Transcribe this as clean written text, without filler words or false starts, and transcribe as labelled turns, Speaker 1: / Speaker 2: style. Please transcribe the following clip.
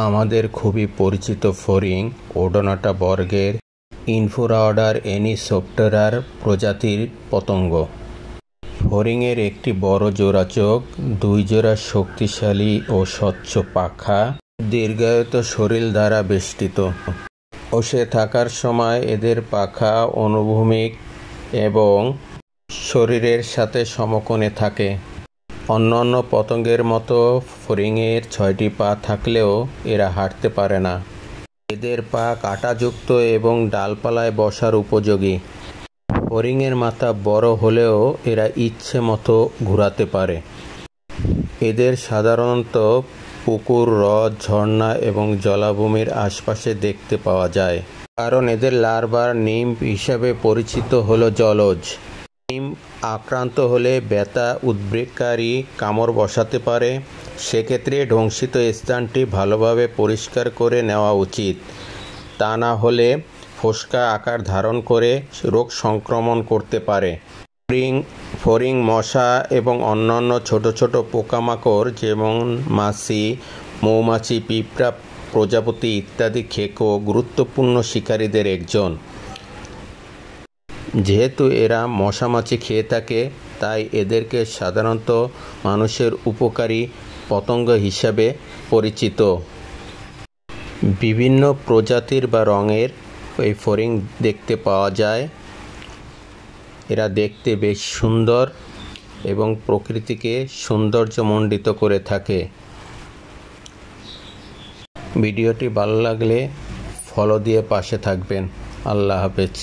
Speaker 1: আমাদের খুবই পরিচিত ফড়িং ওডোনাটা বর্গের ইনফ্রাঅর্ডার অ্যানিসোপ্টেরার প্রজাতির পতঙ্গ। ফড়িংয়ের একটি বড় জোড়া চোখ, দুই জোড়া শক্তিশালী ও স্বচ্ছ পাখা, দীর্ঘায়িত শরীর দ্বারা বেষ্টিত। বসে থাকার সময় এদের পাখা অনুভূমিক এবং শরীরের সাথে সমকোণে থাকে। অন্যান্য পতঙ্গের মতো ফড়িংয়ের 6টি পা থাকলেও এরা হাঁটতে পারে না। এদের পা কাঁটাযুক্ত এবং ডালপালায় বসার উপযোগী। ফড়িংয়ের মাথা বড় হলেও এরা ইচ্ছে মতো ঘোরাতে পারে। এদের সাধারণত পুকুর, হ্রদ, ঝর্ণা এবং জলাভূমির আশপাশে দেখতে পাওয়া যায়, কারণ এদের লার্ভার নিম্ফ হিসাবে পরিচিত হল জলজ। নিম্ফ আক্রান্ত হলে ব্যথা উদ্রেককারী কামড় বসাতে পারে। সেক্ষেত্রে ধ্বংসিত স্থানটি ভালোভাবে পরিষ্কার করে নেওয়া উচিত, তা না হলে ফোস্কা আকার ধারণ করে রোগ সংক্রমণ করতে পারে। ফড়িং মশা এবং অন্যান্য ছোট ছোট পোকামাকড় যেমন মাছি, মৌমাছি, পিঁপড়া, প্রজাপতি ইত্যাদি খেকো গুরুত্বপূর্ণ শিকারীদের একজন। যেহেতু এরা মশামাছি খেয়ে থাকে, তাই এদেরকে সাধারণত মানুষের উপকারী পতঙ্গ হিসাবে পরিচিত। বিভিন্ন প্রজাতির বা রঙের এই ফড়িং দেখতে পাওয়া যায়। এরা দেখতে বেশ সুন্দর এবং প্রকৃতিকে সৌন্দর্যমণ্ডিত করে থাকে। ভিডিওটি ভালো লাগলে ফলো দিয়ে পাশে থাকবেন। আল্লাহ হাফেজ।